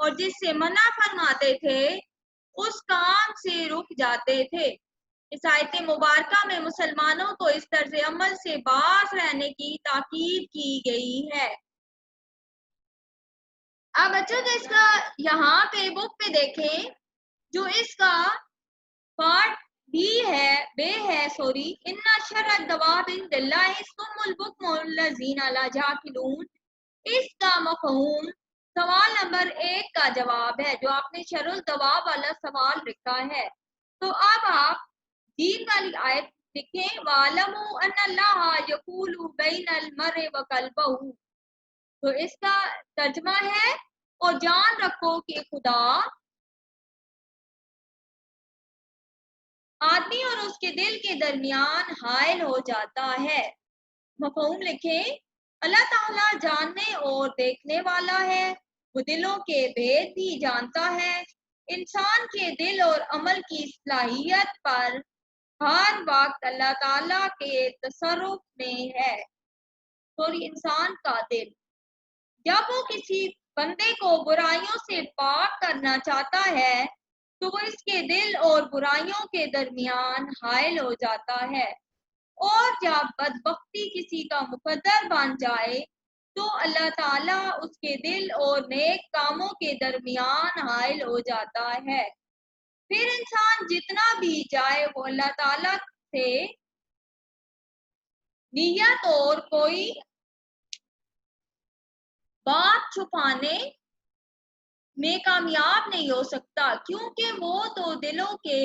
اور جس سے منع فرماتے تھے اس کام سے رک جاتے تھے۔ اس آیت مبارکہ میں مسلمانوں کو اس طرز عمل سے باز رہنے کی تاکید کی گئی ہے۔ اب بچوں تو اس کا یہاں پہ بک پہ دیکھیں، جو اس کا پارٹ بے ہے ان شر الدواب عند اللہ الصم البکم الذین لا یعقلون، اس کا مفہوم سوال نمبر 1 کا جواب ہے، جو آپ نے شر الدواب والا سوال لکھا ہے۔ تو اب آپ دین والی آیت لکھیں، وَاعْلَمُوا أَنَّ اللَّهَ يَحُولُ بَيْنَ الْمَرْءِ وَقَلْبِهِ، تو اس کا ترجمہ ہے اور جان رکھو کہ خدا آدمی اور اس کے دل کے درمیان حائل ہو جاتا ہے۔ مفہوم لکھیں، اللہ تعالیٰ جاننے اور دیکھنے والا ہے، وہ دلوں کے بھید بھی جانتا ہے۔ انسان کے دل اور عمل کی صلاحیت پر ہر وقت اللہ تعالیٰ کے تصرف میں ہے۔ انسان کا دل جب وہ کسی بندے کو برائیوں سے پاک کرنا چاہتا ہے تو وہ اس کے دل اور برائیوں کے درمیان حائل ہو جاتا ہے، اور جب بدبختی کسی کا مقدر بن جائے تو اللہ تعالیٰ اس کے دل اور نیک کاموں کے درمیان حائل ہو جاتا ہے۔ پھر انسان جتنا بھی چاہے وہ اللہ تعالیٰ سے نیت اور کوئی بات چھپانے میں کامیاب نہیں ہو سکتا، کیونکہ وہ تو دلوں کے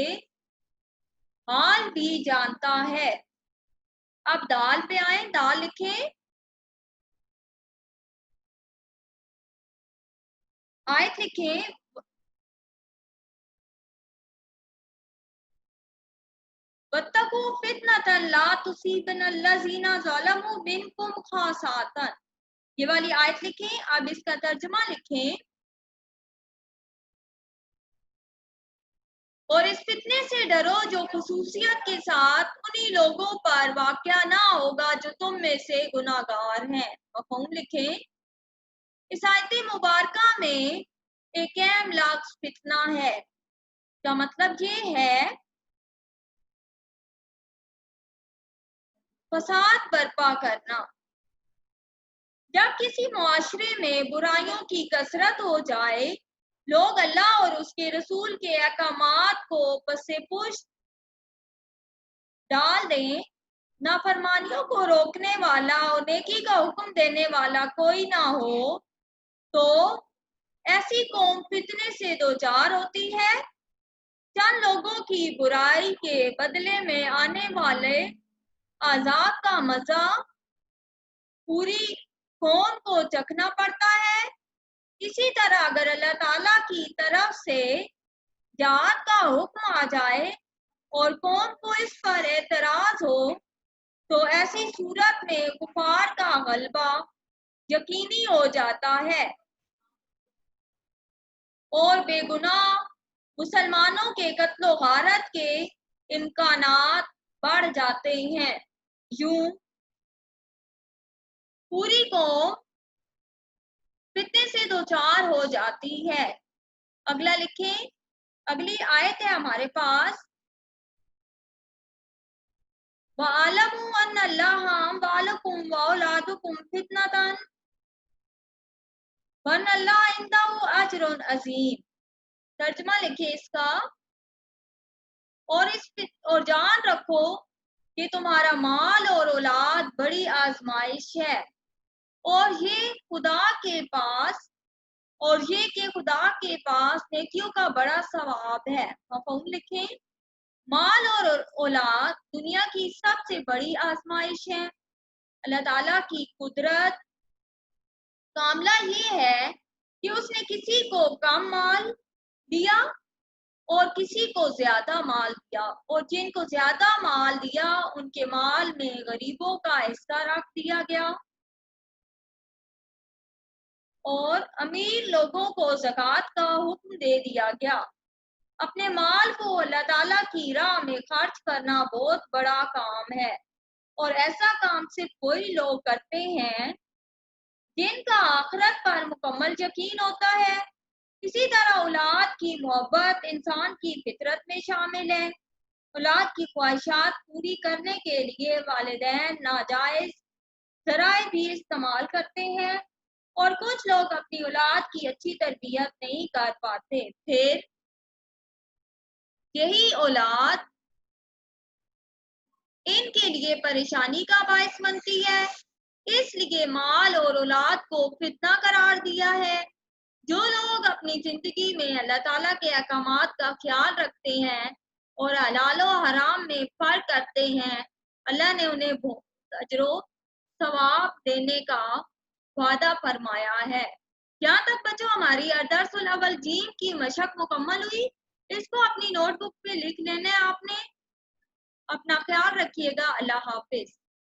حال بھی جانتا ہے۔ اب دال پہ آئیں، دال لکھیں، آیت لکھیں، وَاتَّقُوا فِتْنَةً لَا تُصِيبَنَّ الَّذِينَ ظَلَمُوا مِنْكُمْ خَاصَّةً، یہ والی آیت لکھیں۔ اب اس کا ترجمہ لکھیں، اور اس فتنے سے ڈرو جو خصوصیت کے ساتھ انہی لوگوں پر واقع نہ ہوگا جو تم میں سے گناہ گار ہیں۔ مفہوم لکھیں، اس آیت مبارکہ میں ایک اہم لفظ فتنہ ہے، کا مطلب یہ ہے فساد برپا کرنا۔ جب کسی معاشرے میں برائیوں کی کثرت ہو جائے، لوگ اللہ اور اس کے رسول کے احکامات کو پس پشت ڈال دیں، نافرمانیوں کو روکنے والا اور نیکی کا حکم دینے والا کوئی نہ ہو، تو ایسی قوم فتنے سے دوچار ہوتی ہے۔ چند لوگوں کی برائی کے بدلے میں آنے والے عذاب کا مزہ پوری قوم کو چکھنا پڑتا ہے۔ اسی طرح اگر اللہ تعالیٰ کی طرف سے جہاد کا حکم آ جائے اور قوم کو اس پر اعتراض ہو تو ایسی صورت میں کفار کا غلبہ یقینی ہو جاتا ہے اور بے گناہ مسلمانوں کے قتل و غارت کے امکانات بڑھ جاتے ہیں۔ یوں پوری قوم فتنے سے دوچار ہو جاتی ہے۔ اگلا لکھیں، اگلی آیت ہے ہمارے پاس، وَاعْلَمُوا أَنَّ اللَّهَ أَمْوَالَكُمْ وَأَوْلَادَكُمْ فِتْنَةً وَأَنَّ اللَّهَ عِندَهُ أَجْرٌ عَظِيمٌ، ترجمہ لکھیں اس کا، اور جان رکھو کہ تمہارا مال اور اولاد بڑی آزمائش ہے، اور یہ کہ خدا کے پاس نیکیوں کا بڑا ثواب ہے۔ مفہوم لکھیں، مال اور اولاد دنیا کی سب سے بڑی آزمائش ہے۔ اللہ تعالیٰ کی قدرت کاملہ یہ ہے کہ اس نے کسی کو کم مال دیا اور کسی کو زیادہ مال دیا، اور جن کو زیادہ مال دیا ان کے مال میں غریبوں کا حصہ رکھ دیا گیا، اور امیر لوگوں کو زکوٰۃ کا حکم دے دیا گیا۔ اپنے مال کو اللہ تعالیٰ کی راہ میں خرچ کرنا بہت بڑا کام ہے، اور ایسا کام صرف وہی لوگ کرتے ہیں جن کا آخرت پر مکمل یقین ہوتا ہے۔ اسی طرح اولاد کی محبت انسان کی فطرت میں شامل ہے۔ اولاد کی خواہشات پوری کرنے کے لیے والدین ناجائز ذرائع بھی استعمال کرتے ہیں، اور کچھ لوگ اپنی اولاد کی اچھی تربیت نہیں کر پاتے، پھر یہی اولاد ان کے لیے پریشانی کا باعث بنتی ہے۔ اس لیے مال اور اولاد کو فتنہ قرار دیا ہے۔ جو لوگ اپنی زندگی میں اللہ تعالیٰ کے احکامات کا خیال رکھتے ہیں اور حلال و حرام میں فرق کرتے ہیں، اللہ نے انہیں بہت اجر و ثواب دینے کا وعدہ فرمایا ہے۔ یہاں تک بچوں ہماری الدرس الاول جیم کی مشق مکمل ہوئی۔ اس کو اپنی نوٹ بک پہ لکھ لینا ہے آپ نے۔ اپنا خیال رکھیے گا۔ اللہ حافظ۔